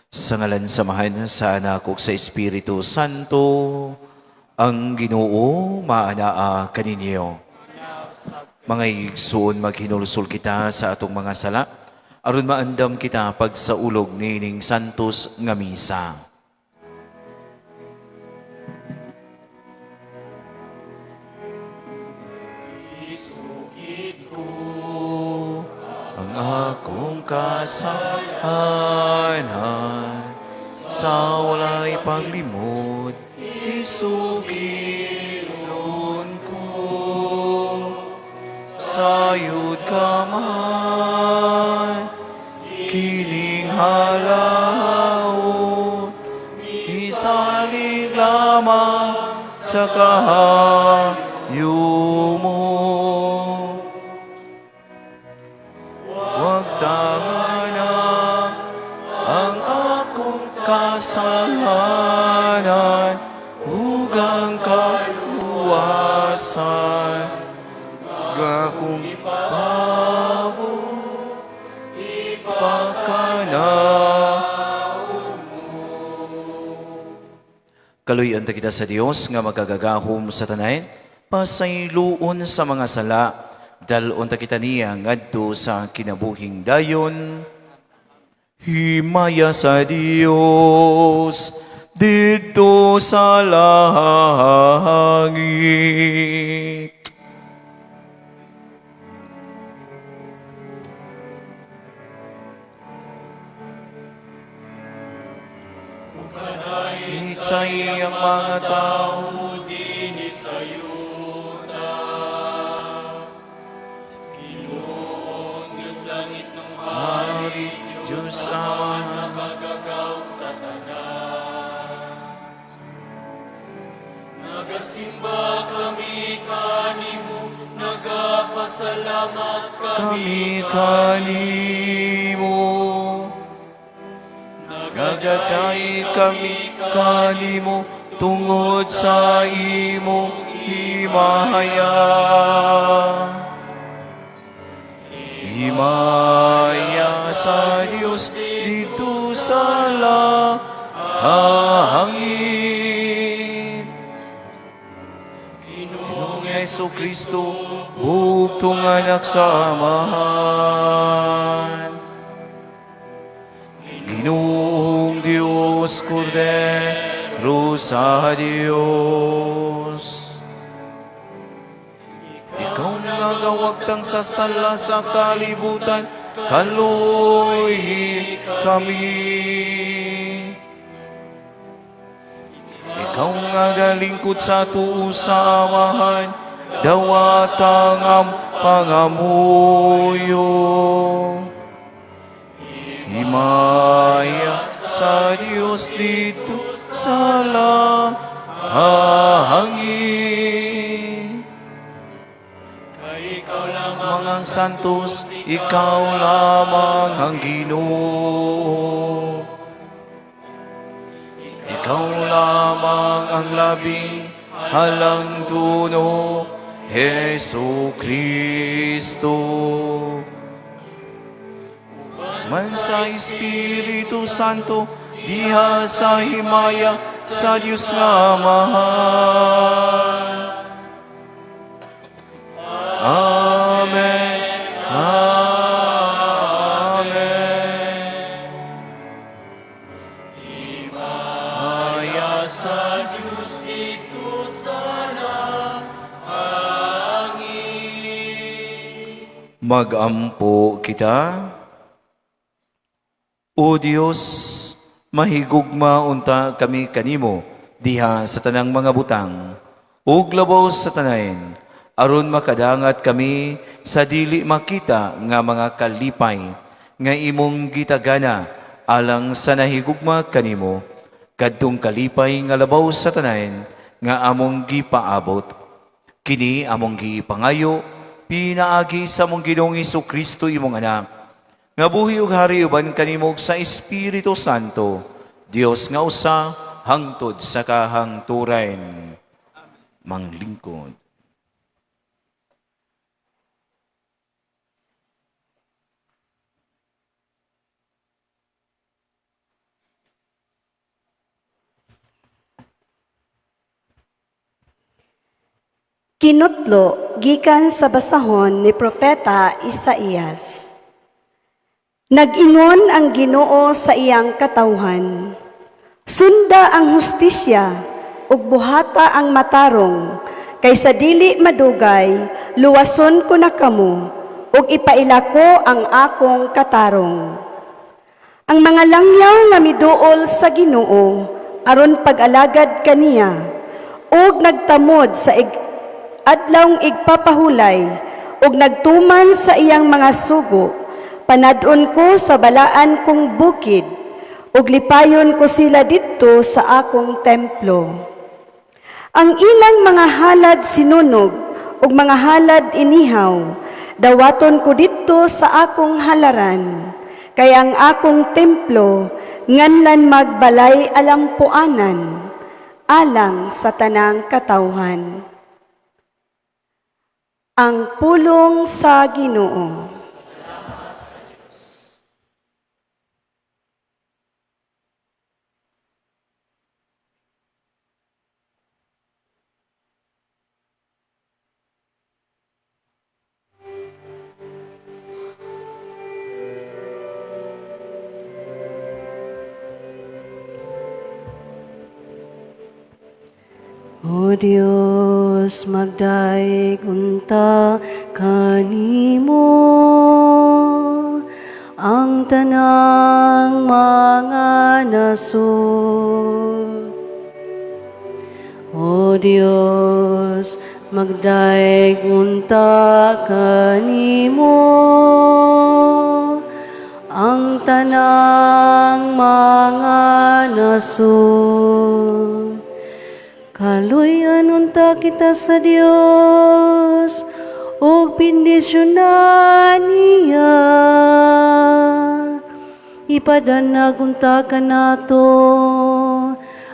Sa ngalan samahan sa anak ug sa Espiritu Santo, ang Ginoo maanaa kaninyo. Mga igsoon, maghinulsol kita sa atong mga sala, aron maandam kita pag sa ulog nining santos nga misa. Isugid ko ang akong kasalanan sa walay paglimot, isugilon ko. Sayod ka man, kining halaot, isalig lamang sa kahayo mo. Huwag tanganan ang akong kasalanan, ug ang kaluwasan nga kung ipabot, ipakanaon mo. Kaluyan ta kita sa Dios nga magagagahom sa tanan, pasayloon sa mga sala, dalon ta kita niya ngadto sa kinabuhing dayon. Himaya sa Dios dito sa langit. Sa iyang mga tao din sa yuta. Ginoon, Diyos langit ng hari, Diyos Ama nakagagaw sa tanan. Nagasimba kami kanimo, nagapasalamat kami kanimo. Nagatay kami kanimo tungod sa imong himaya. Himaya sa Dios dito sa langit. Ginoong Jesucristo, bugtong anak sa amahan. Ginoong Diyos, Kordero sa Diyos. Ikaw nagawagtang sa sala sa kalibutan, kaluhi kami. Ikaw nga galingkod sa tuo sa amahan, dawatang ang pangamuyo. Himaya sa Diyos dito sa langit. Kay ikaw lamang ang santos, ikaw lamang ang Ginoo. Ikaw lamang ang labing halang tuno, Jesucristo. Man sa Espiritu Santo, diha sa himaya sa Diyos nga mahal. Amen. Amen. Himaya sa Diyos dito sa langit. Magampo kita. O Diyos, mahigugma unta kami kanimo, diha sa tanang mga butang, ug labaw sa tanayin, aron makadangat kami sa dili makita nga mga kalipay, nga imong gitagana, alang sa nahigugma kanimo, kadtong kalipay nga labaw sa tanayin, nga among gipaabot. Kini among gipangayo, pinaagi sa among Ginoong Jesucristo imong anak, nga buhi ug hari uban kanimo sa Espiritu Santo, Dios nga usa hangtod sa kahangturan. Manglingkod. Kinutlo gikan sa basahon ni Propeta Isaías. Nag-ingon ang Ginoo sa iyang katawhan, sunda ang hustisya ug buhata ang matarong, kaysa dili madugay luwason ko na kamo ug ipaila ko ang akong katarong. Ang mga langyaw nga miduol sa Ginoo aron pag-alagad kaniya ug nagtamod sa adlawng igpapahulay ug nagtuman sa iyang mga sugo, panadon ko sa balaan kong bukid ug lipayon ko sila didto sa akong templo. Ang ilang mga halad sinunog ug mga halad inihaw, dawaton ko didto sa akong halaran, kay ang akong templo nganlan magbalay alampuanan, alang sa tanang katawhan. Ang pulong sa Ginoo. O Dios, magdaig unta kanimo ang tanang mga nasod. O Dios, magdaig unta kanimo ang tanang mga nasod. Kaluyan unta kita sa Dios, o bendisyonan niya. Ipadanag unta ka nato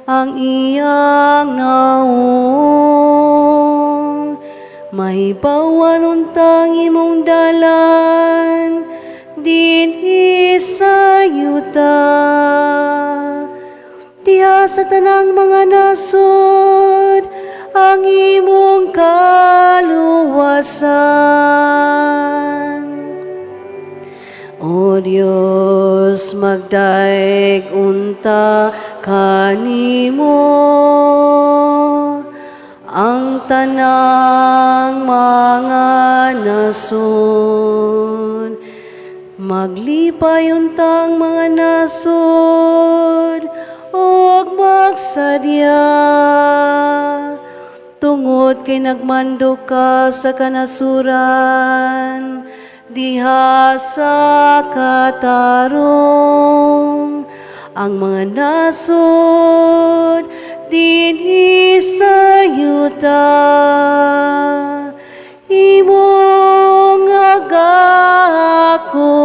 ang iyang naong. Mahibawan untang imong dalan, dinhi sa yuta. Diha sa tanang mga nasod, ang imong kaluwasan. O Dios, magdaig unta kanimo ang tanang mga nasod. Maglipay untang mga nasod, ug magsadya, tungod kay nagmando ka sa kanasuran, diha sa katarong. Ang mga nasod, dinhi sa yuta, imong agakon.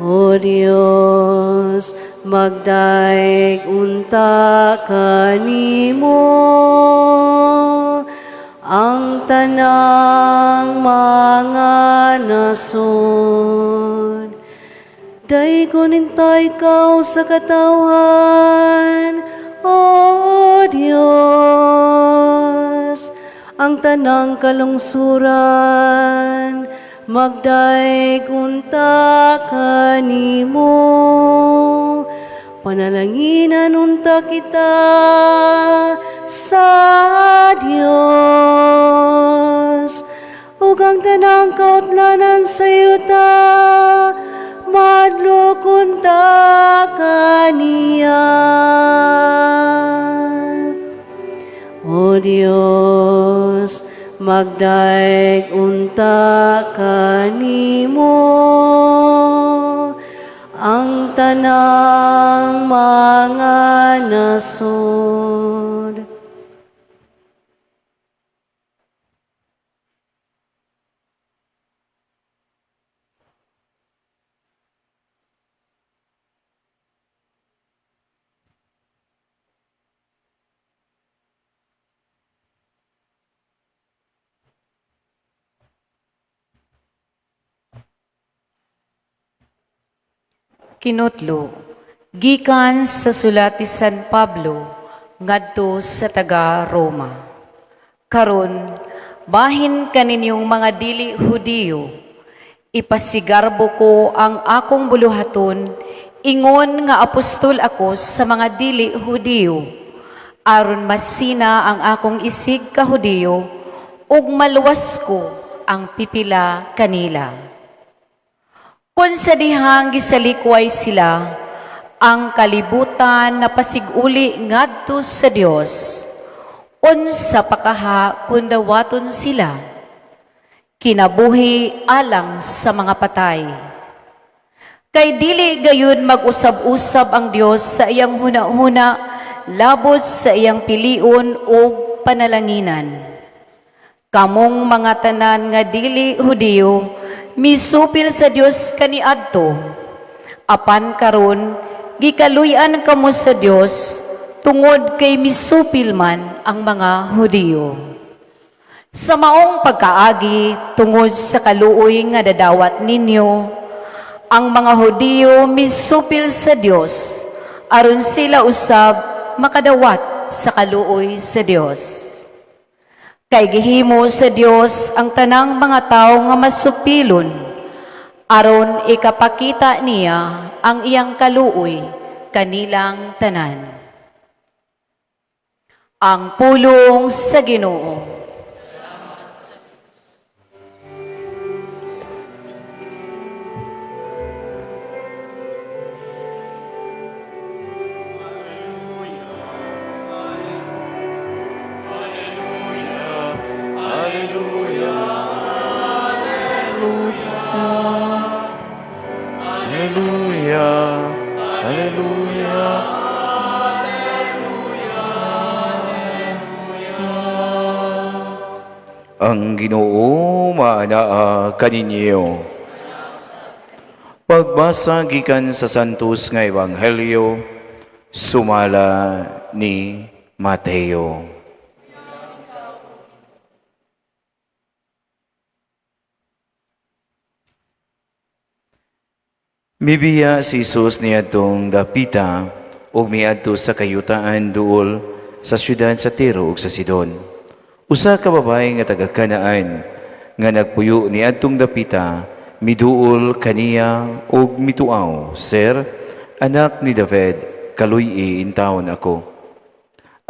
O Dios, magdaig unta kanimo ang tanang mga nasod. Daigon inta ikaw sa katawhan, O Dios, ang tanang kalungsuran, magdaig unta kanimo. Panalanginan unta kita sa Dios, ug ang tanang kautlanan sa yuta, madlok unta kaniya. O Dios, magdaig unta kanimo ang tanang mga nasod. Kinutlo, gikan sa sulat ni San Pablo, ngadto sa taga Roma. Karon, bahin kaninyong mga dili Hudiyo, ipasigarbo ko ang akong buluhaton, ingon nga apostol ako sa mga dili Hudiyo, aron masina ang akong isig ka Hudiyo, ug maluwas ko ang pipila kanila. Kung sa dihang gisalikway sila, ang kalibutan na pasiguli ngadto sa Dios, unsa pakaha kun dawaton sila, kinabuhi alang sa mga patay. Kay dili gayon mag-usab-usab ang Dios sa iyang huna-huna, labot sa iyang pilion o panalanginan. Kamong mga tanan nga dili Hudiyo, misupil sa Dios kaniadto. Apan karon, gikaluy-an kamo sa Dios, tungod kay misupil man ang mga Hudiyo. Sa maong pagkaagi, tungod sa kaluoy nga dadawat ninyo, ang mga Hudiyo misupil sa Dios, aron sila usab makadawat sa kaluoy sa Dios. Kay gihimo sa Dios ang tanang mga tao nga masupilon, aron ikapakita niya ang iyang kaluoy kanilang tanan. Ang pulong sa Ginoo. Hallelujah, hallelujah. Ang Ginoo maanaa kaninyo. Pagbasa gikan sa Santos nga Ebanghelyo, sumala ni Mateo. Mibiya si Jesus niadtong dapita ug miadto sa kayutaan duol sa syudad sa Tiro ug sa Sidon. Usa ka babae nga taga Kanaan nga nagpuyo niadtong dapita, miduol kaniya ug mituaw, "Sir, anak ni David, kaluy-i intawon ako.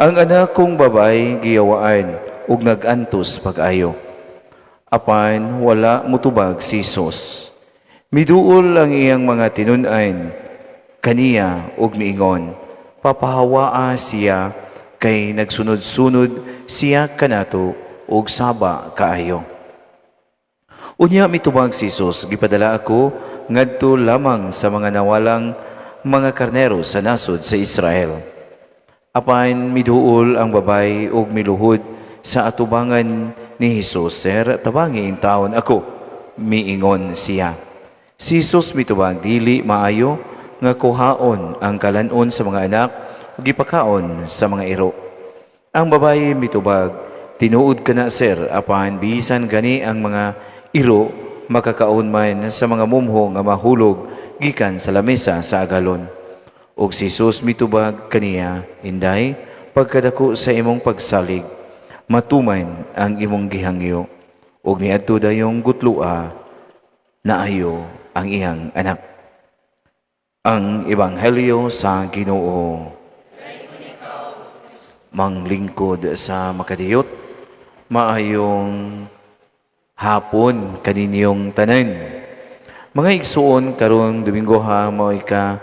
Ang anak kong babay giyawaan ug nagantos pag-ayo." Apan wala mutubag si Jesus. Miduol ang iyang mga tinun-an kaniya ug miingon, "Papahawaa siya kay nagsunod-sunod siya kanato ug saba kaayo." Unya mitubag si Jesus, "Gipadala ako ngadto lamang sa mga nawalang mga karnero sa nasod sa Israel." Apan miduol ang babay ug miluhod sa atubangan ni Jesus, "Sir, tabangi in taon ako," miingon siya. Si Jesus mitubag, dili maayo nga kuhaon ang kalanon sa mga anak ug gipakaon sa mga iro. Ang babae mitubag, "Tinuod ka na, sir, apan bisan gani ang mga iro makakaon man sa mga mumho nga mahulog gikan sa lamesa sa agalon." Ug si Jesus mitubag kaniya, "Inday, pagkadako sa imong pagsalig, matuman ang imong gihangyo." Ug niadto dayong gutlua, naayo ang iyang anak. Ang Ebanghelyo sa Ginoo. Manglingkod sa makadiyot, maayong hapon kaninyong tanan. Mga igsuon karong Domingo ha, mao ika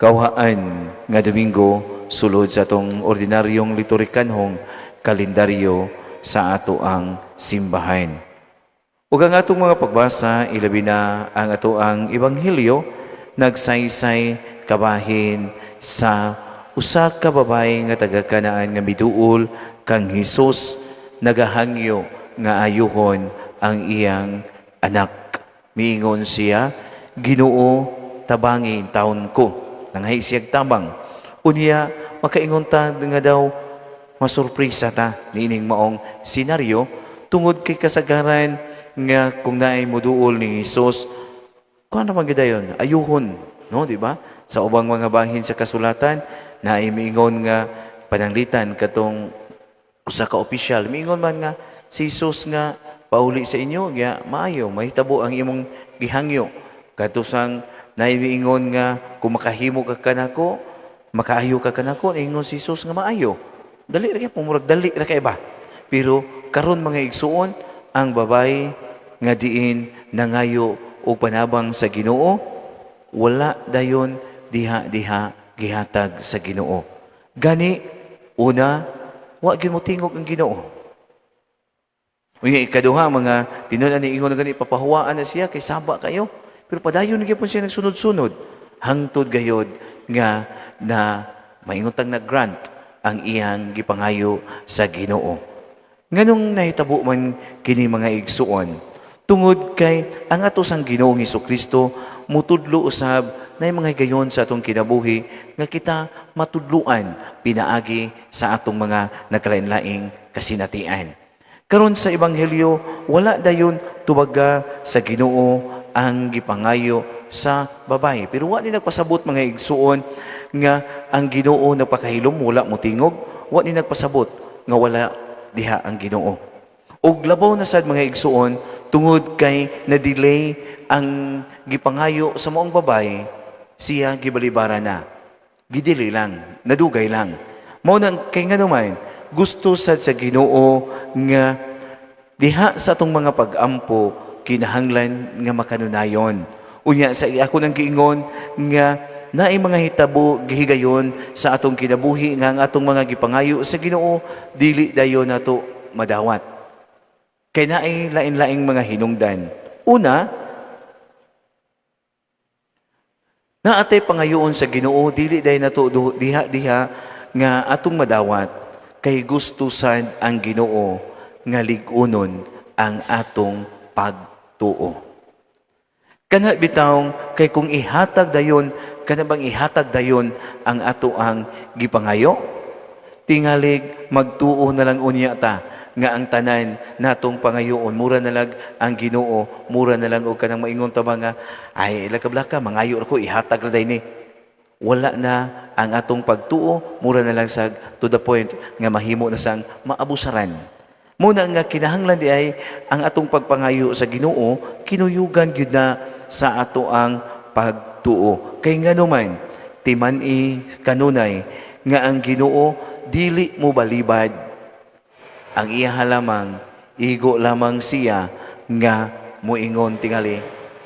kawhaan nga Domingo sulod sa atong ordinaryong liturhikanhong kalendaryo sa ato ang simbahan. Ug ang atong mga pagbasa, ilabi na ang ato ang Ebanghelyo, nagsaysay kabahin sa usa ka babae nga taga Kanaan nga miduol kang Hesus, nagahangyo nga ayuhon ang iyang anak. Miingon siya, "Ginoo, tabangi taon ko." Nanghay siyag tabang. Unya, makaingon ta nga daw, masurpresa ta niining maong senaryo tungod kay kasagaran nga kung naay muduol ni Jesus, kung ano magidayon, ayuhon, no, di ba? Sa ubang mga bahin sa kasulatan, naay miingon nga pananglitan katong usa ka opisyal miingon man nga si Jesus nga pauli sa inyo nga maayo mahitabo ang imong gihangyo katusang naiingon nga kung makahimo ka kanako makaayo ka kanako ingon si Jesus nga maayo dali ra kay pumurag dali ra kay ba pero karon mga igsuon ang babae nga diin nangayo o panabang sa Ginoo wala dayon diha gihatag sa Ginoo gani una wa gyud mo tingog ang Ginoo unya ikaduha mga tinud-an ni ingon gani papahuwaan na siya kay saba kayo pero padayon gyud siya nagsunod-sunod hangtod gayod nga na mainguntang nag-grant ang iyang gipangayo sa Ginoo nganong nahitabo man kini mga igsuon tungod kay ang atos ang Ginoong Hesukristo mutudlo usab na mga gayon sa atong kinabuhi nga kita matudluan pinaagi sa atong mga nagkalain-laing kasinatian. Karon sa ebanghelyo wala dayon tubaga sa Ginoo ang gipangayo sa babae. Pero wa ni nagpasabot mga igsuon nga ang Ginoo nagpakahilom wala motingog, wa ni nagpasabot nga wala diha ang Ginoo. Og labaw na sad mga igsuon tungod kay na-delay ang gipangayo sa maong babae, siya gibalibara na. Gidili lang, nadugay lang. Mao nang kay nga naman gusto sad sa Ginoo nga diha sa atong mga pag-ampo kinahanglan nga makanunayon. Unya sa ako nang giingon nga naay mga hitabo gihigayon sa atong kinabuhi nga ang atong mga gipangayo sa Ginoo dili dayon nato madawat. Kay naay lain-laing mga hinungdan. Una, naatay pangayoon sa Ginoo dili day nato diha nga atong madawat kay gusto sad ang Ginoo nga lig-unon ang atong pagtuo. Kana bitawng kay kung ihatag dayon kana bang ihatag dayon ang ato ang gipangayo tingalig magtuo na lang unya ta nga ang tanan natong pangayoon mura na lang ang Ginoo mura na lang og kanang maingon ta nga ay lakablaka mangayo ako ihatag ra day ni wala na ang atong pagtuo mura na lang sa to the point nga mahimo na sang maabusaran muna nga kinahanglan di ay ang atong pagpangayo sa Ginoo kinuyugan gyud na sa ato ang pagtuo kay nganuman timan-i kanunay nga ang Ginoo dili mo balibad ang iya halamang, igo lamang siya nga muingon tingali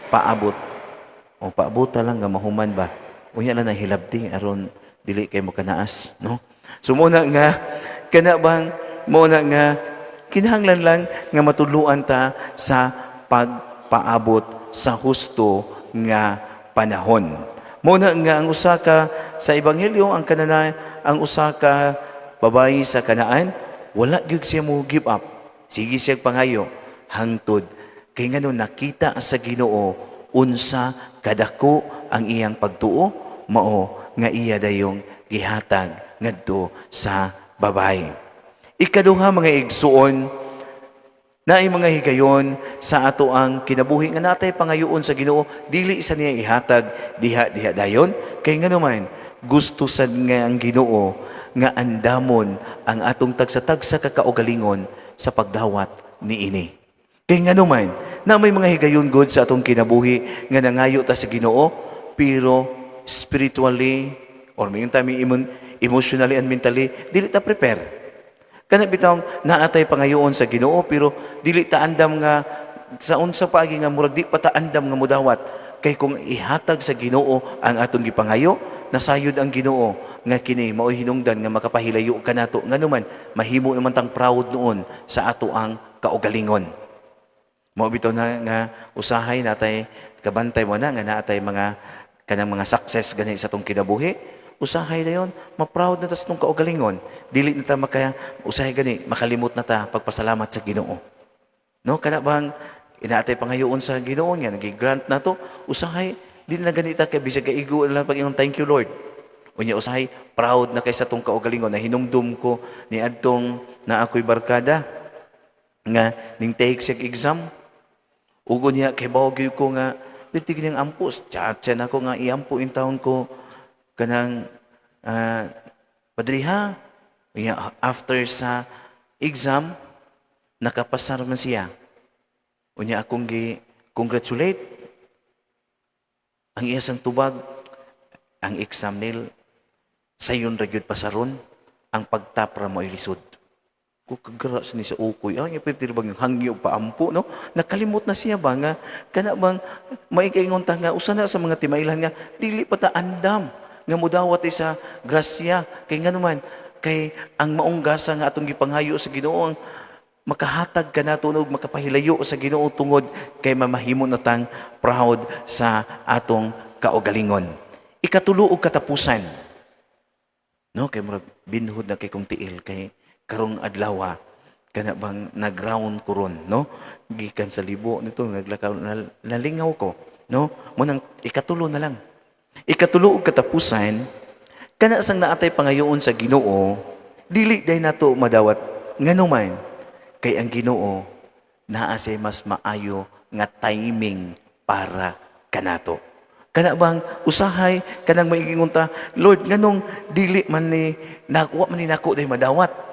paabot. O paabot lang nga mahuman ba? Unya lang nahilabti aron dili kay mo kanaas, no? So muna nga kana bang muna nga kinahanglan lang nga matuluan ta sa pagpaabot sa husto nga panahon. Muna nga ang usa ka sa ebanghelyo ang kanana ang usa ka babayi sa Kanaan wala gyud siya mo give up. Sige siya pangayo hangtod kay ngano nakita sa Ginoo unsa kadako ang iyang pagtuo mao nga iya dayong gihatag ngadto sa babae. Ikaduha mga igsuon naay mga higayon sa ato ang kinabuhi nga natay pangayoon sa Ginoo dili sa niya ihatag diha dayon kay ngano man gusto sad nga ang Ginoo nga andamon ang atong tagsa-tagsa kakaugalingon sa pagdawat niini. Kay nga naman, na may mga higayon good sa atong kinabuhi nga nangayo ta sa Ginoo, pero spiritually or may time emotionally and mentally dili ta prepare. Kana bitawng naatay pangayoon sa Ginoo pero dili ta andam nga sa unsa paagi nga murag di pa ta andam nga mudawat kay kung ihatag sa Ginoo ang atong gipangayo nasayod ang Ginoo nga kini mao hinungdan nga makapahilayo kanato nganuman mahimo naman tang proud noon sa ato ang kaugalingon. Mao bitaw na nga usahay natay kabantay mo na nga natay mga kanang mga success gani sa tong kinabuhi. Usahay dayon ma-proud na ta sa tong kaugalingon. Dili na ta usahay gani makalimot na ta pagpasalamat sa Ginoo. No kana bang inaatay pangayoon sa Ginoo nga nagi-grant nato usahay di na ganita kay bisag kaigo lang pag thank you Lord. Unya usahay proud na kay sa tong kaugalingon na hinumdum ko ni adtong na ako'y barkada nga ning take siya exam. Ugo niya kay bawag ko nga dili kini ampus chat na ko nga iampo in taon ko kanang padriha After sa exam, nakapasar man siya. Unya akong congratulate ang iyasang tubag, ang exam nil, sayon ra gyud pasaron, ang pagtapra mo ay lisod. Kagara sa ni sa ukoy, ang ipitira bang hangyo paampo, no? Nakalimot na siya ba nga, kana bang maikaingon ta nga, usa na sa mga timailan nga, dili pa ta andam, nga mudawat sa grasya, kay nga naman, kay ang maong gasa nga atong gipanghayo sa Ginoo, ang makahatag ka na tunog, makapahilayo sa Ginoo tungod, kay mamahimo na tang proud sa atong kaugalingon. Ikatulo og katapusan, no? Kay murag binhod na kay kong tiil, kay karong adlaw kana bang nag-round ko ron, no? Gikan sa libo nito naglakaw nalingaw ko, no? Munang ikatulo na lang. Ikatulo og katapusan kana sang naatay pangayoon sa Ginoo, dili day nato madawat nganuman kay ang Ginoo naa say mas maayo nga timing para kanato. Kana bang usahay kanang maigingon ta, Lord nganong dili man ni nakuha man ni nako day madawat.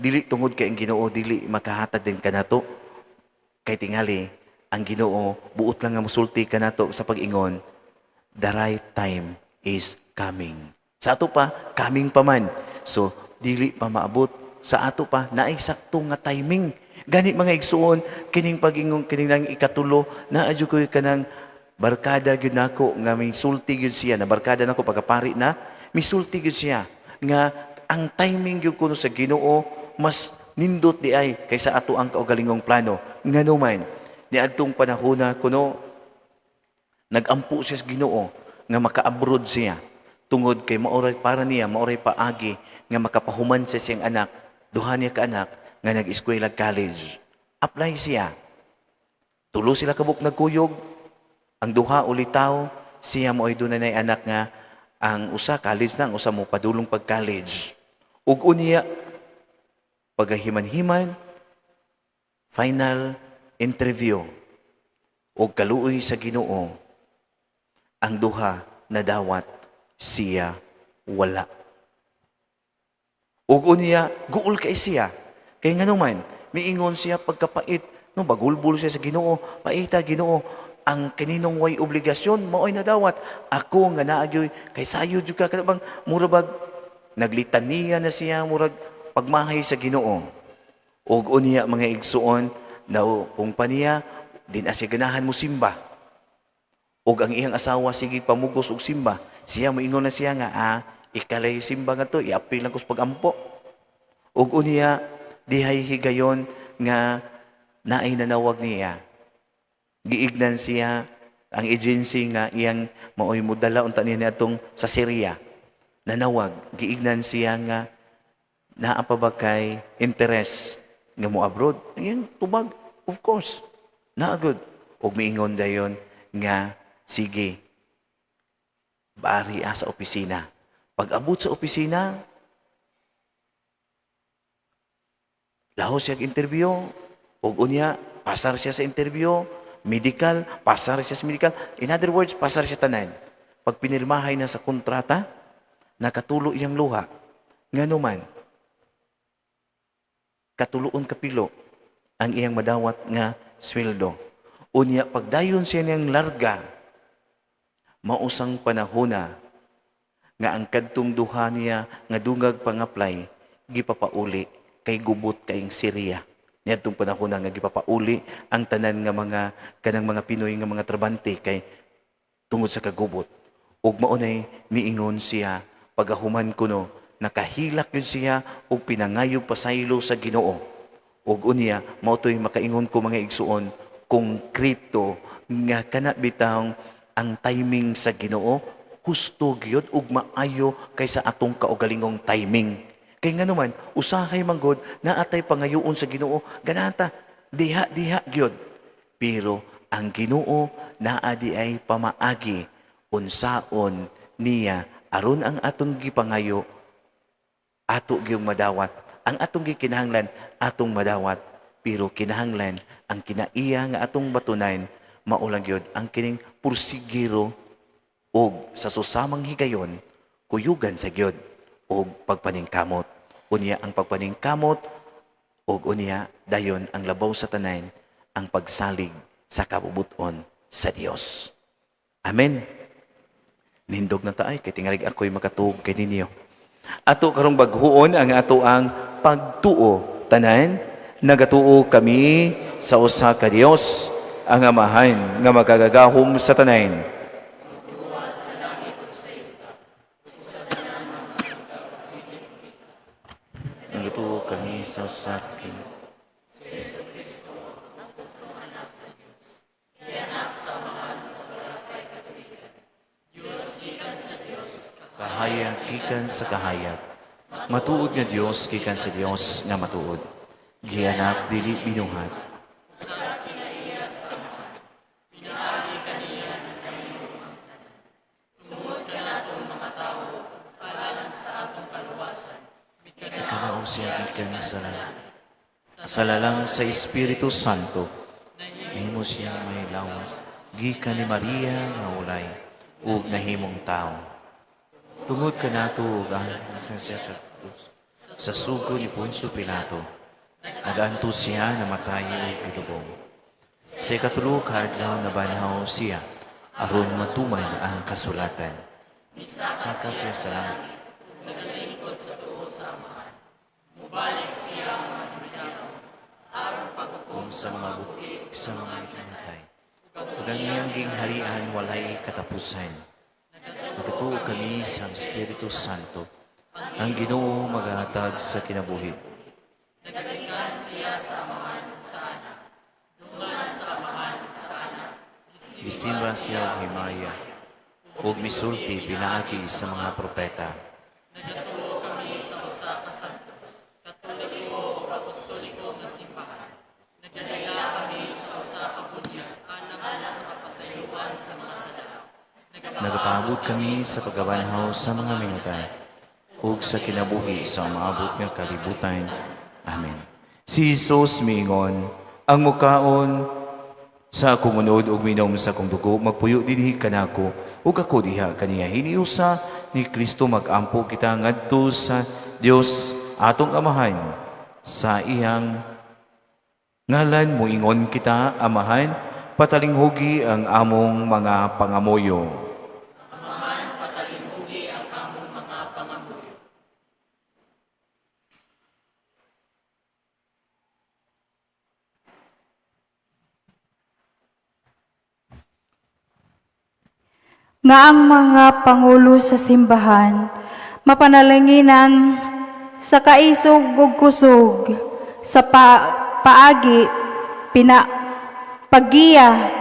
Dili tungod kay ang Ginoo dili makahatag din kanato. Kay tingali ang Ginoo buot lang nga musulti kanato sa pag-ingon, the right time is coming. Sa ato pa coming pa man. So dili pa maabot. Sa ato pa naay sakto nga timing. Gani mga igsuon kining pag-ingon kining nang ikatulo na adyo ko kanang barkada gyud nako nga misulti gyud siya na barkada nako pagkapari na misulti gyud siya nga ang timing gyud kuno sa Ginoo mas nindot di ay kaysa ato ang kaugalingong plano. Nganuman, ni adtong panahona kuno nagampo siya sa Ginoo nga maka-abroad siya tungod kay maoray para niya maoray paagi nga makapahuman sa siyang anak, duha niya ka anak nga nag-eskwela college. Apply siya. Tulo sila kabuk nagkuyog. Ang duha ulitaw siya mo ay dunay anak nga ang usa college na, ang usa mo padulong pag college. Ug unya pagahiman-himan, final interview, o kaluoy sa Ginoo, ang duha na dawat siya wala. Ug unya, guol kay siya. Kay nga naman, miingon siya pagkapait, no, bagulbul siya sa Ginoo, paita Ginoo, ang kaninong way obligasyon, maoy na dawat. Ako nga naagyoy, kay sayo juga ka bang murabag, naglitaniya na siya, murag, pagmahay sa Ginoo. Og unya mga igsuon na kung paniya din asiganahan mo simba. Og ang iyang asawa sige pamugos og simba. Siya moingon na siya nga ikalay simba nga to, iapil lang ko sa pagampo. Og unya dihay higayon nga naay nanawag niya. Giignan siya ang agency nga iyang maoy modala unta niya atong sa Syria. Nanawag, giignan siya nga naa pa ba kay interest nga mo abroad? Ngayon, tubag, of course. Naa good. Og miingon dayon nga, sige, bari sa opisina. Pag abot sa opisina, lahos siya interview, og unya, pasar siya sa interview, medical, pasar siya sa medical. In other words, pasar siya tanan. Pag pinirmahay na sa kontrata, nakatulo iyang luha. Nga naman, katuluon kapilo ang iyang madawat nga sweldo. Unya, pagdayon siya niyang larga, mausang panahona nga ang kadtong duha niya nga dungag pang-apply, gipapauli kay gubot kayong Syria. Niadtong panahona nga gipapauli ang tanan nga mga kanang mga Pinoy nga mga trabante kay tungod sa kagubot. Ug maunay miingon siya pagahuman kuno nakahilak yun siya o pinangayog pasaylo sa Ginoo. O unya, mautoy makaingon ko mga igsuon, konkreto nga kana bitang ang timing sa Ginoo, husto gyud ug maayo kaysa atong kaugalingong timing. Kay nga naman, usahay manggod na atay pangayoon sa Ginoo, ganata, diha gyud. Pero ang Ginoo naa di ay pamaagi, unsaon niya, aron ang atong gipangayo, ato gyung madawat. Ang atong gikinahanglan, atong madawat. Pero kinahanglan, ang kinaiya nga atong batunan, maulang gyud ang kining pursigiro o sa susamang higayon, kuyugan sa gyud o pagpaningkamot. unya ang pagpaningkamot, o unya dayon ang labaw sa tanan, ang pagsalig sa kabubuton sa Dios. Amen. Nindog na tayo, kay tingalig ako'y makatuog kay ninyo. Ato karong baghuon ang ato ang pagtuo tanan, nagatuo kami sa usa ka Dios, ang amahan nga magagagahom sa tanan. Nagatuo kami sa usa ka kahayag gikan sa kahayag. Matuod nga Dios gikan sa Dios nga matuod. Gianak dili binuhat. Ikanao siya gikan sa lalang sa Espiritu Santo. Nahimo siya may lawas. Gikan ni Maria nga ulay ug nahimong tao. Tungod ka nato sa sugo ni Poncio Pilato, nagaanto siya na matay o gilubong. Sa ikatulo ka adlaw na banhaw siya, aron matuman ang kasulatan. Saka siya sa langit. Naglingkod sa tuo sa amahan. Mubalik siya ang aron paghukom sa mga buhi sa mga namatay. Ug ang iyang gingharian walay katapusan. Nagatuo kami sa Espiritu Santo, ang Ginoo maghatag sa kinabuhi. Nagalikan siya sa amahan sa anak, dungan sa amahan sa anak, gisimba siya og himaya, ug misulti pinaagi sa mga propeta. Nagatuo kami sa usa ka santos, katoliko ug apostoliko nga simbahan. Nagdayag kami sa usa ka bunyag, alang sa kapasayloan sa mga sala. Nagpaabot kami sa pagkabanhaw sa mga minutay ug sa kinabuhi sa maabot nga kalibutan. Amen. Si Jesus miingon, ang mukaon sa akong unod ug minom sa akong dugo, magpuyo dinhi kanako ug ako diha kaniya. Hiniusa ni Kristo magampo kita ngadto sa Dios atong Amahan. Sa iyang ngalan moingon kita, Amahan, patalinghugi ang among mga pangamoyo. Nga ang mga pangulo sa simbahan, mapanalanginan sa kaisog ug kusog, sa paagi, pagiya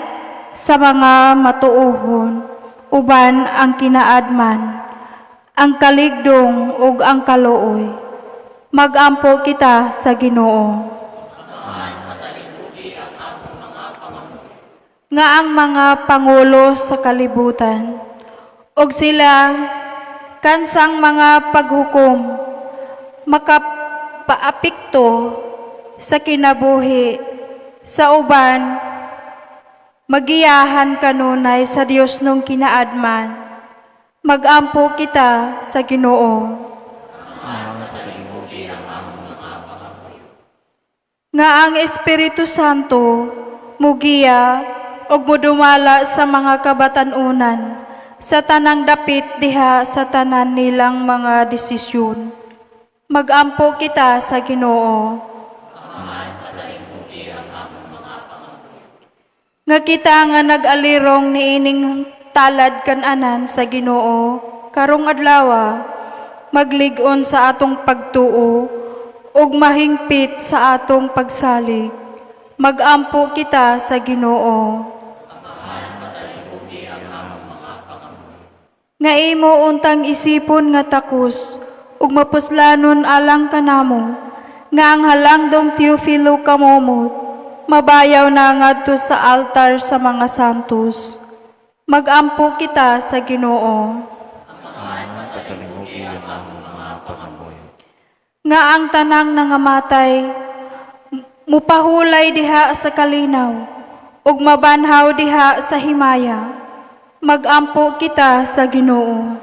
sa mga matuohon, uban ang kinaadman, ang kaligdong ug ang kaluoy. Magampo kita sa Ginoo. Nga ang mga pangulo sa kalibutan, og sila kansang mga paghukom, makapaapekto sa kinabuhi, sa uban, magiyahan kanunay sa Dios nung kinaadman, magampo kita sa Ginoo. Nga ang Espiritu Santo, mugiya, og mudumala sa mga kabatanunan, sa tanang dapit diha sa tanan nilang mga desisyon. Magampo kita sa Ginoo. Nga kita nga nag-alirong niining talad kananan sa Ginoo, karong adlawa, maglig-on sa atong pagtuo, ug mahingpit sa atong pagsalig. Magampo kita sa Ginoo. Nga imo untang isipon nga takos, ug mapuslanon alang kanamo, nga ang halangdong Teofilo kamomot, mabayaw na ngadto sa altar sa mga santos. Magampo kita sa Ginoo. Nga ang tanang nangamatay, mupahulay diha sa kalinaw, ug mabanhaw diha sa himaya. Magampo kita sa Ginoo.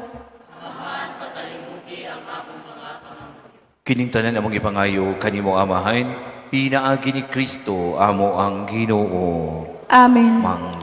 Kining tanan among ipangayo kanimo amahan, pinaagi ni Kristo amo ang Ginoo. Amen. Mang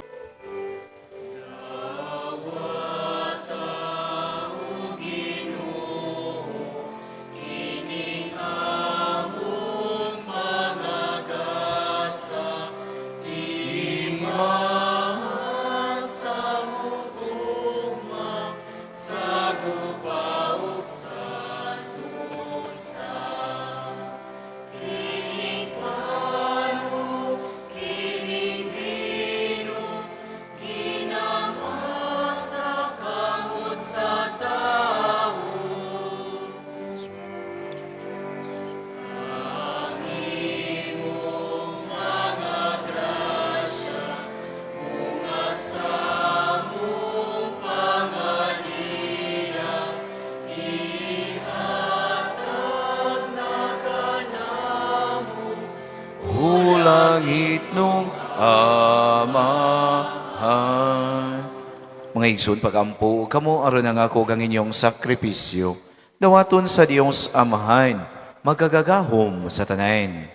langit nung amahan. Mga igsoon, pagampo, kamo aron ang ako ang inyong sakripisyo. Dawaton sa Diyos Amahan, magagagahom sa tanan.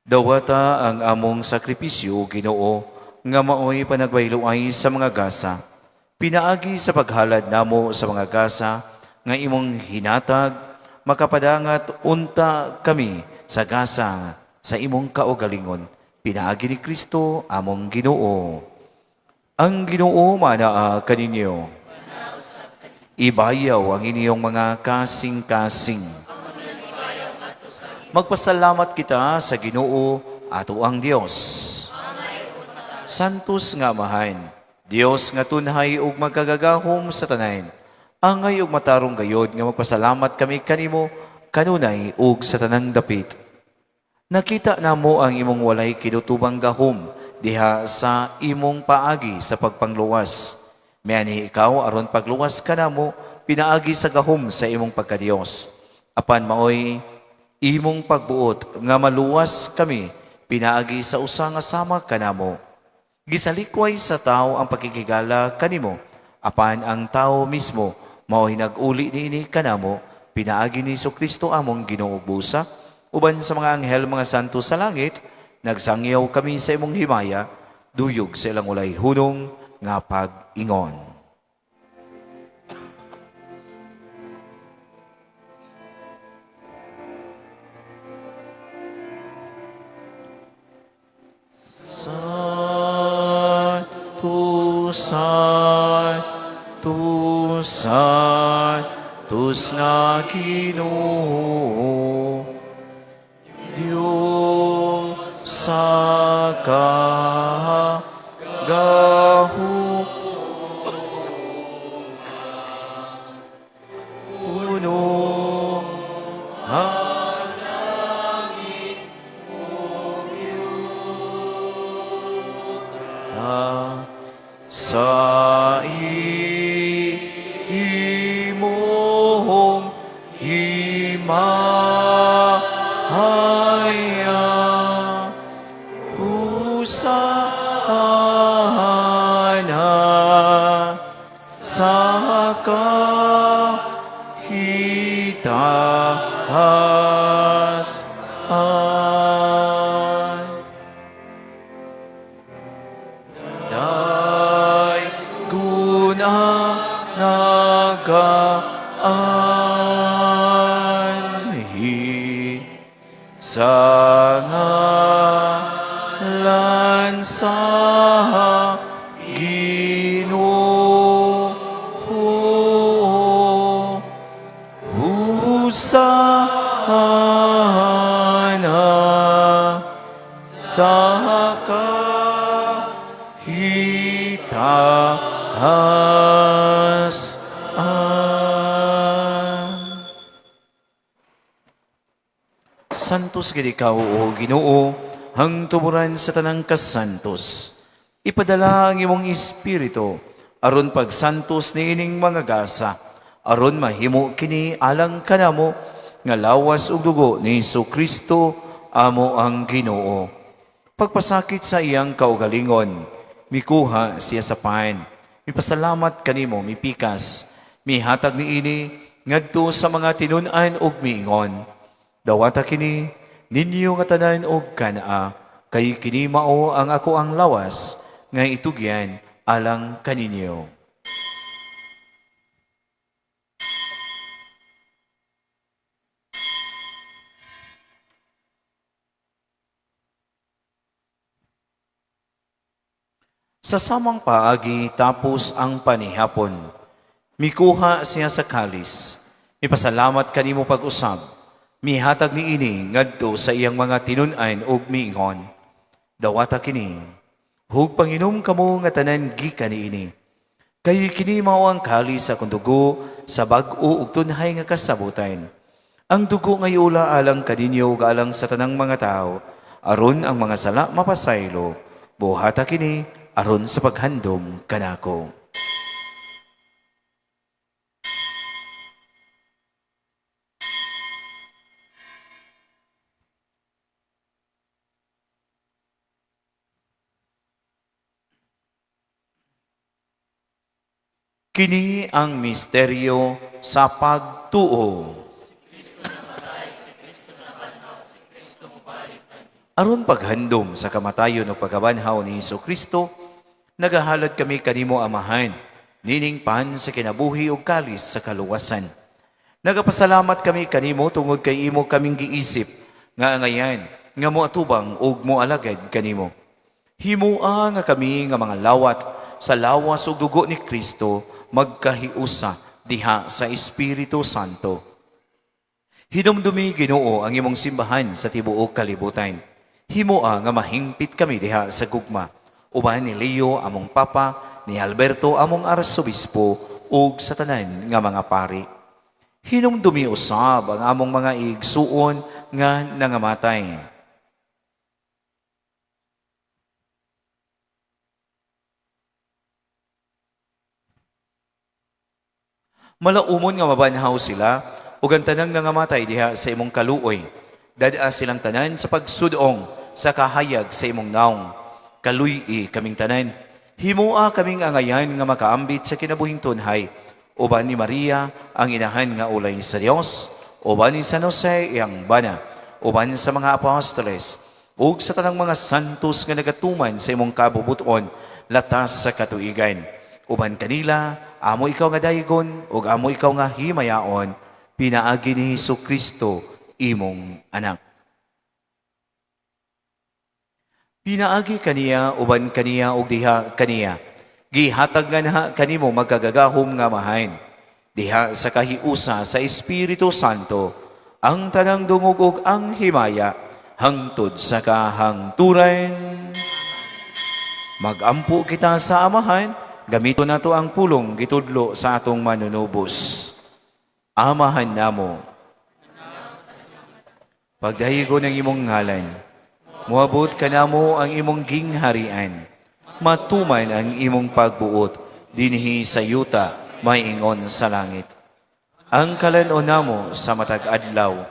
Dawata ang among sakripisyo, Ginoo, nga maoy panagbayloay sa mga gasa. Pinaagi sa paghalad namo sa mga gasa, nga imong hinatag, makapadangat unta kami sa gasa sa imong kaugalingon. Pinaagi ni Kristo among Ginoo. Ang Ginoo manaa kaninyo. Ibayaw ang inyong mga kasing-kasing. Magpasalamat kita sa Ginoo ato ang Dios. Santos nga amahan, Dios nga tunhay ug magkagagahom sa tanan. Angay ug matarong gayod nga magpasalamat kami kanimo kanunay ug sa tanang dapit. Nakita namo ang imong walay kinutubang gahom diha sa imong paagi sa pagpangluwas. Meani ikaw aron pagluwas kanamo pinaagi sa gahom sa imong pagkadiyos. Apan maoy imong pagbuot nga maluwas kami pinaagi sa usa nga sama kanamo. Gisalikway sa tao ang pagkikigala kanimo, apan ang tao mismo mao hinag-uli niini kanamo, pinaagi ni Kristo among Ginoo busa, uban sa mga anghel mga santo sa langit, nagsangyaw kami sa imong himaya, duyog sa ilang ulay hunong nga pag-ingon. Santos nga Ginoo, Diyos sa kagahom, puno ang langit o yuta sa imong himaya usana sa kahitasan. Day guna nagaanhi sa ngalan sa Ginoo husana sa kahitasan. Santos gid ikaw o Ginoo, hang tuburan sa tanang kasantos. Ipadala ang imong espiritu aron pagsantos niining mga gasa, aron mahimo kini alang kanamo nga lawas ug dugo ni Kristo amo ang Ginoo. Pagpasakit sa iyang kaugalingon, mikuha siya sa pain. Mipasalamat kanimo, mipikas, mihatag ni ini, ngadto sa mga tinunan og miingon. Dawata kini, ninyo nga tanan og kanaa, kay kini mao ang ako ang lawas, nga itugyan alang kaninyo. Sa samang paagi tapos ang panihapon, mikuha siya sa kalis. Mipasalamat kanimo pag-usab. Mihatag ni ini ngadto sa iyang mga tinunan ug miingon. Dawata kini, hug panginom kamo nga tanan gikan ni ini. Kay kini mao ang kalis sa akong dugo sa bag-o ug tunhay nga kasabutan. Ang dugo nga iula alang kaninyo ug alang sa tanang mga tao, aron ang mga sala mapasaylo. Buhata kini aron sa paghandom kanako. Kini ang misteryo sa pagtuo. Aron paghandom sa kamatayon o pagkabanhaw ni Kristo, nagahalad kami kanimo amahan, nining pan sa kinabuhi o kalis sa kaluwasan. Nagapasalamat kami kanimo tungod kay imo kaming giisip, nga angayan, nga moatubang og moalagad kanimo. Himua nga kami nga mga lawat sa lawas ug dugo ni Kristo, magkahiusa diha sa Espiritu Santo. Hinumdumi Ginoo ang imong simbahan sa tibuok kalibutan. Himoa nga mahingpit kami diha sa gugma. Uban ni Leo among papa, ni Alberto among arsobispo, ug sa tanan nga mga pari. Hinumdumi usab ang among mga igsuon nga nangamatay. Malaumon nga mabanhaw sila, ug ang tanang nangamatay diha sa imong kaluoy. Dada silang tanan sa pagsudong sa kahayag sa imong naong. Kaluy kaming tanan. Himua kaming angayan nga makaambit sa kinabuhing tunhay. Uban ni Maria, ang inahan nga ulay sa Dios. Uban ni San Jose, iyang bana. Uban sa mga apostoles. Ug sa tanang mga santos nga nagatuman sa imong kabubuton, latas sa katuigan. Uban kanila, amo ikaw nga daygon, ug amo ikaw nga himayaon, pinaagi ni Kristo imong anak. Pinaagi kaniya, uban kaniya, ug diha kaniya. Gihatag nga na kanimo magkagagahom nga mahain. Diha sa kahiusa sa Espiritu Santo, ang tanang dungog ug ang himaya, hangtod sa kahangturan. Magampo kita sa amahan, gamito nato ang pulong gitudlo sa atong manunubos. Amahan namo. Pagdahigo ng imong ngalan, muabot ka namo ang imong gingharian. Matuman ang imong pagbuot, dinhi sa yuta, may ingon sa langit. Ang kalanon namo sa matag adlaw,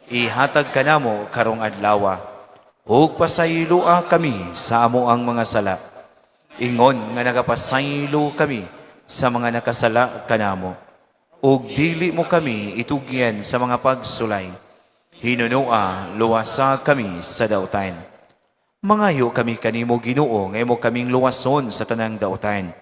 ihatag ka namo karong adlawa. Ug pasayloa kami sa amo ang mga sala. Ingon nga nagapasaylo kami sa mga nakasala kanamo. Ug dili mo kami itugyan sa mga pagsulay. Hinunoa, luwasa kami sa dautan. Mangayo kami kanimo Ginoo, nga imo kaming luwason sa tanang dautan.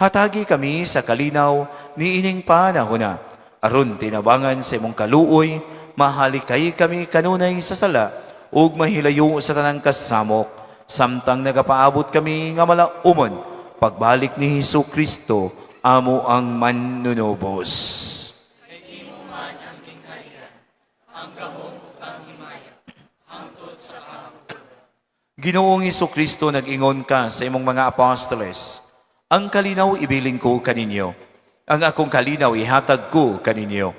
Hatagi kami sa kalinaw ni ining panahona. Aron tinabangan sa imong kaluoy, mahalikay kami kanunay sa sala, ug mahilayo sa tanang kasamok. Samtang nagapaabot kami nga malaumon, pagbalik ni Kristo, amo ang manunubos. Ginoong Kristo, nag-ingon ka sa imong mga apostoles, ang kalinaw ibilin ko kaninyo, ang akong kalinaw ihatag ko kaninyo.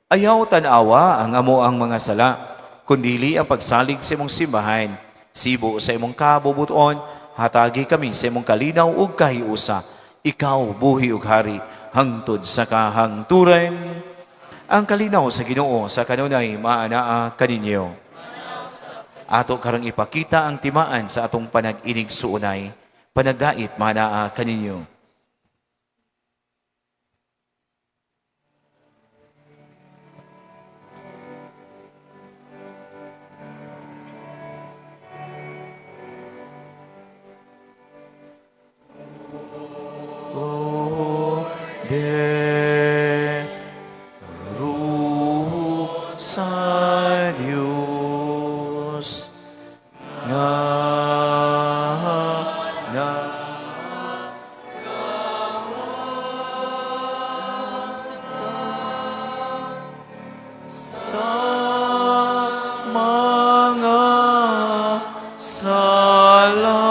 Ayaw tanawa ang amo ang mga sala, kundili ang pagsalig sa imong simbahan. Sibo sa imong kabubuton, hatagi kami sa imong kalinaw ug kahiusa. Ikaw, buhi ug hari, hangtod sa kahangturan. Ang kalinaw sa Ginoo sa kanunay maanaa kaninyo. ato karang ipakita ang timaan sa atong panag-inig suunay, panagdait manaa kaninyo. Sa Diyos nga na sa mga sala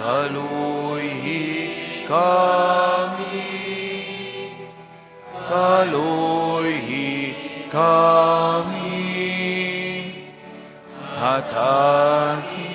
Kaluhi kami, kaluhi kami, hatagi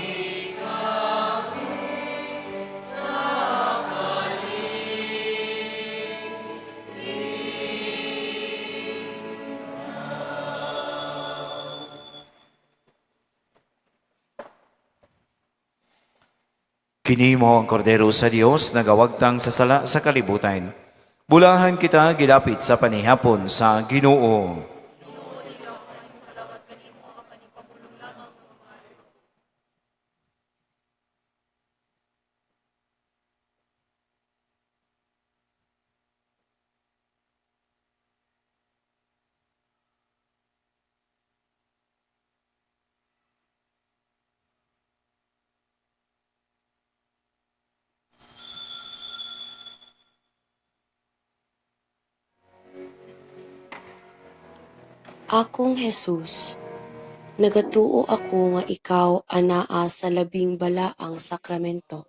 Kini mo ang kordero sa Dios nagawagtang sa sala sa kalibutan. Bulahan kita gilapit sa panihapon sa Ginoo. Akong Jesus, nagatuo ako nga ikaw anaa sa labing balaang sakramento.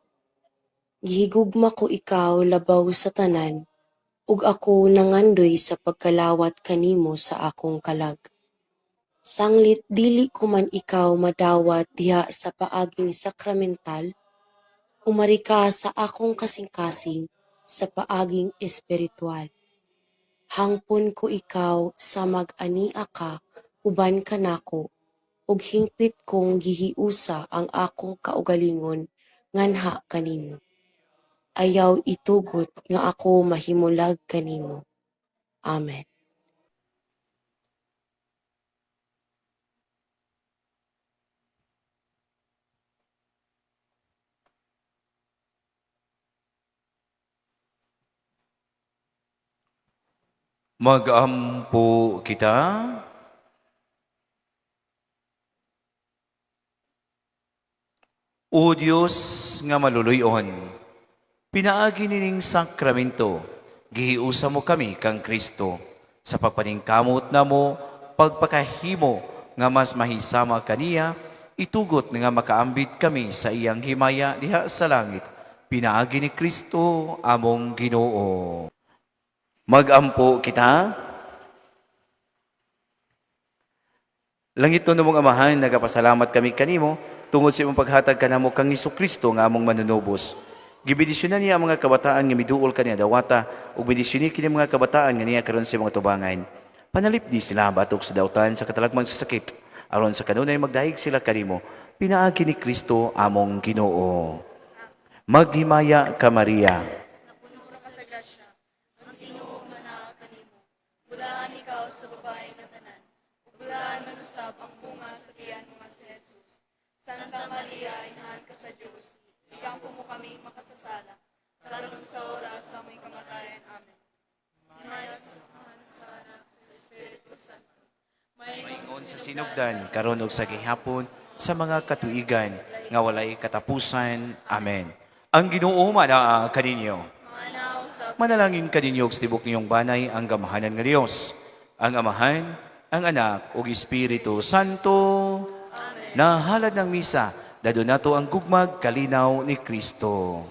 Gihigugma ko ikaw labaw sa tanan, ug ako nangandoy sa pagkalawat kanimo sa akong kalag. Sanglit dili ko man ikaw madawat diha sa paaging sakramental, umari ka sa akong kasing-kasing sa paaging espiritual. Hangpon ko ikaw sa mag-ania ka, uban ka nako, ug hingpit kong gihiusa ang akong kaugalingon nganha kanimo. Ayaw itugot nga ako mahimulag kanimo. Amen. Magampo kita. O Diyos nga maluluyon, pinaagi nining sakramento, gihiusa mo kami kang Kristo, sa pagpaningkamot na mo, pagpakahimo nga mas mahisama kaniya, itugot nga makaambit kami sa iyang himaya diha sa langit, pinaagi ni Kristo among Ginoo. Magampo kita. Langit no mong amahan, nagapasalamat kami kanimo, tungod sa imong paghatag kanamo kang Kristo nga among manunubos. Gibidisyonan niya ang mga kabataan nga miduol kaniya dawata, ug bidisyonin kini mga kabataan nga niya karon sa mga tubangan. Panalipdi sila batok sa dautan sa katalagmang sasakit, aron sa kanunay magdahig sila kanimo, pinaagi ni Kristo among Ginoo. Maghimaya ka Maria. Santa Maria, inahan ka sa Diyos, ikampo mo kami makasasala, karon sa oras sa aming kamatayan. Amen. Hinayag sa Anak, sa Espiritu Santo. Maingon sa sinugdan, karon ug sa gihapon, sa mga katuigan, nga walay katapusan. Amen. Ang Ginoo manaa kaninyo. Manalangin kaninyo og tibok niyong banay ang gamahanan nga Dios. Ang Amahan, ang Anak ug Espiritu Santo. Nahalad ng misa, dado nato ang gugmag kalinaw ni Kristo.